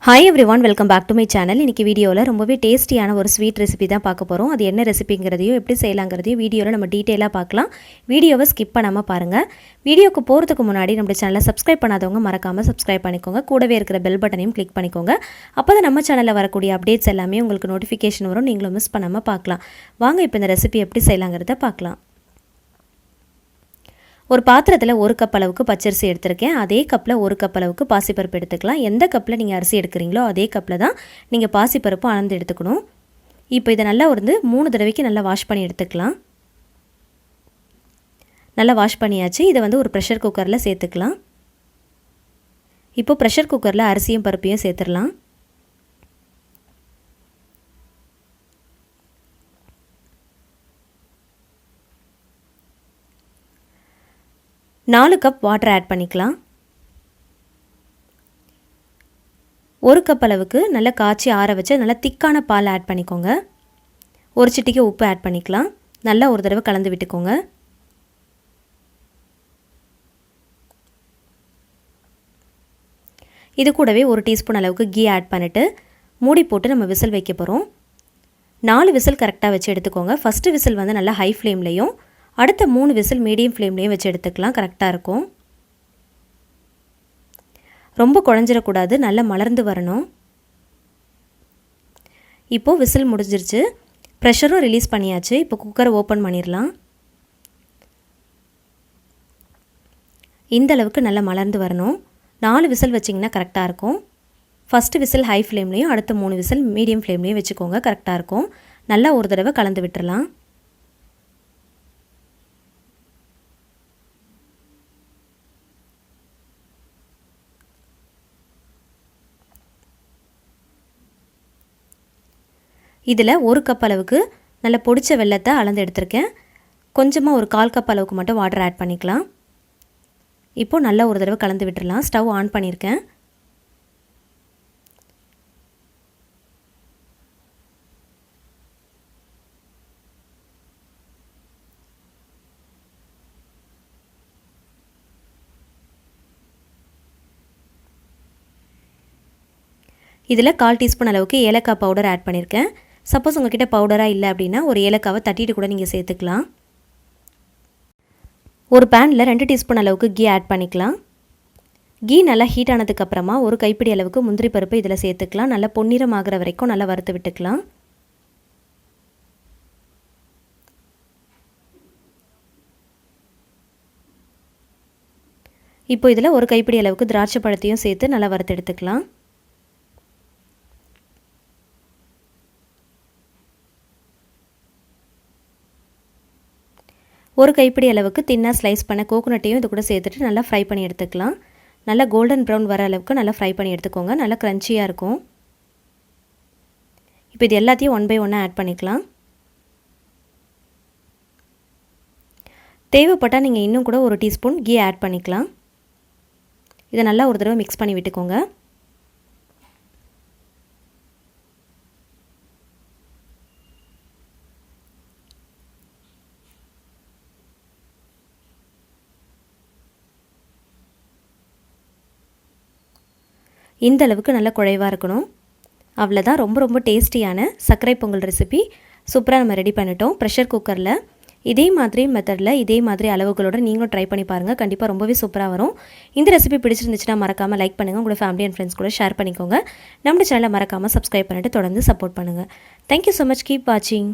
Hi everyone, welcome back to my channel. இன்னைக்கு வீடியோல ரொம்பவே டேஸ்டியான ஒரு ஸ்வீட் ரெசிபி தான் பார்க்க போறோம். அது என்ன ரெசிபிங்கிறதையும் எப்படி செய்யலாம்ங்கறதையும் வீடியோல நம்ம டீடைலா பார்க்கலாம். வீடியோவை ஸ்கிப் பண்ணாம பாருங்க. வீடியோக்கு போறதுக்கு முன்னாடி நம்ம சேனலை சப்ஸ்கிரைப் பண்ணாதவங்க மறக்காம சப்ஸ்கிரைப் பண்ணிக்கோங்க. கூடவே இருக்கிற பெல் பட்டனையும் கிளிக் பண்ணிக்கோங்க. அப்பதான் நம்ம சேனல்ல வரக்கூடிய அப்டேட்ஸ் எல்லாமே உங்களுக்கு நோட்டிஃபிகேஷன் வரும். நீங்களும் மிஸ் பண்ணாம பார்க்கலாம். வாங்க இப்போ இந்த ரெசிபி எப்படி செய்யலாம்ங்கறத பார்க்கலாம். ஒரு பாத்திரத்தில் 1 கப் அளவுக்கு பச்சரிசி எடுத்திருக்கேன். அதே கப்பில் 1 கப் அளவுக்கு பாசிப்பருப்பு எடுத்துக்கலாம். எந்த கப்பில் நீங்கள் அரிசி எடுக்கிறீங்களோ அதே கப்பில் தான் நீங்கள் பாசிப்பருப்பு அளந்து எடுத்துக்கணும். இப்போ இதை நல்லா 3 தடவைக்கு நல்லா வாஷ் பண்ணி எடுத்துக்கலாம். நல்லா வாஷ் பண்ணியாச்சு. இதை ஒரு ப்ரெஷர் குக்கரில் சேர்த்துக்கலாம். இப்போ ப்ரெஷர் குக்கரில் அரிசியும் பருப்பையும் சேர்த்துடலாம். நாலு கப் வாட்டர் ஆட் பண்ணிக்கலாம். 1 கப் அளவுக்கு நல்லா காய்ச்சி ஆற வச்சு நல்லா திக்கான பால் ஆட் பண்ணிக்கோங்க. ஒரு சிட்டிகை உப்பு ஆட் பண்ணிக்கலாம். நல்லா ஒரு தடவை கலந்து விட்டுக்கோங்க. இது கூடவே 1 டீஸ்பூன் அளவுக்கு கீ ஆட் பண்ணிட்டு மூடி போட்டு நம்ம விசில் வைக்க போகிறோம். 4 விசில் கரெக்டாக வச்சு எடுத்துக்கோங்க. ஃபஸ்ட்டு விசில் நல்லா ஹை ஃப்ளேம்லையும் அடுத்த 3 விசில் மீடியம் ஃப்ளேம்லேயும் வச்சு எடுத்துக்கலாம். கரெக்டாக இருக்கும். ரொம்ப குழஞ்சிடக்கூடாது. நல்லா மலர்ந்து வரணும். இப்போது விசில் முடிஞ்சிருச்சு. ப்ரெஷரும் ரிலீஸ் பண்ணியாச்சு. இப்போ குக்கரை ஓப்பன் பண்ணிடலாம். இந்த அளவுக்கு நல்லா மலர்ந்து வரணும். 4 விசில் வச்சிங்கன்னா கரெக்டாக இருக்கும். ஃபஸ்ட்டு விசில் ஹை ஃப்ளேம்லேயும் அடுத்த 3 விசில் மீடியம் ஃப்ளேம்லேயும் வச்சுக்கோங்க. கரெக்டாக இருக்கும். நல்லா ஒரு தடவை கலந்து விட்டுறலாம். இதில் 1 கப் அளவுக்கு நல்ல பொடிச்ச வெல்லத்தை அளந்து எடுத்திருக்கேன். கொஞ்சமாக ஒரு 1/4 கப் அளவுக்கு மட்டும் வாட்டர் ஆட் பண்ணிக்கலாம். இப்போது நல்லா ஒரு தடவை கலந்து விட்டுடலாம். ஸ்டவ் ஆன் பண்ணியிருக்கேன். இதில் 1/4 டீஸ்பூன் அளவுக்கு ஏலக்காய் பவுடர் ஆட் பண்ணியிருக்கேன். சப்போஸ் உங்ககிட்ட பவுடராக இல்லை அப்படின்னா ஒரு ஏலக்காவை தட்டிட்டு கூட நீங்கள் சேர்த்துக்கலாம். ஒரு பேனில் 2 டீஸ்பூன் அளவுக்கு கீ ஆட் பண்ணிக்கலாம். கீ நல்லா ஹீட் ஆனதுக்கப்புறமா ஒரு கைப்பிடி அளவுக்கு முந்திரி பருப்பு இதில் சேர்த்துக்கலாம். நல்லா பொன்னிறம் ஆகிற வரைக்கும் நல்லா வறுத்து விட்டுக்கலாம். இப்போ இதில் ஒரு கைப்பிடி அளவுக்கு திராட்சை பழத்தையும் சேர்த்து நல்லா வறுத்து எடுத்துக்கலாம். ஒரு கைப்பிடி அளவுக்கு தின்னாக ஸ்லைஸ் பண்ண கோகோனட்டையும் இது கூட சேர்த்துட்டு நல்லா ஃப்ரை பண்ணி எடுத்துக்கலாம். நல்லா கோல்டன் ப்ரௌன் வர அளவுக்கு நல்லா ஃப்ரை பண்ணி எடுத்துக்கோங்க. நல்லா க்ரன்ச்சியாக இருக்கும். இப்போ இது எல்லாத்தையும் 1 பை 1 ஆட் பண்ணிக்கலாம். தேவைப்பட்டால் நீங்கள் இன்னும் கூட ஒரு டீஸ்பூன் கீ ஆட் பண்ணிக்கலாம். இதை நல்லா ஒரு தடவை மிக்ஸ் பண்ணி விட்டுக்கோங்க. இந்த அளவுக்கு நல்ல குழைவாக இருக்கணும். அவ்வளோதான். ரொம்ப டேஸ்டியான சர்க்கரை பொங்கல் ரெசிபி சூப்பராக நம்ம ரெடி பண்ணிட்டோம். ப்ரெஷர் குக்கரில் இதே மாதிரி மெத்தடில் இதே மாதிரி அளவுகளோடு நீங்களும் ட்ரை பண்ணி பாருங்கள். கண்டிப்பாக ரொம்பவே சூப்பராக வரும். இந்த ரெசிபி பிடிச்சிருந்துச்சுன்னா மறக்காமல் லைக் பண்ணுங்கள். உங்களோட ஃபேமிலி அண்ட் ஃப்ரெண்ட்ஸ் கூட ஷேர் பண்ணிக்கோங்க. நம்ம சேனலை மறக்காமல் சப்ஸ்கிரைப் பண்ணிவிட்டு தொடர்ந்து சப்போர்ட் பண்ணுங்கள். Thank you so much. கீப் வாட்சிங்.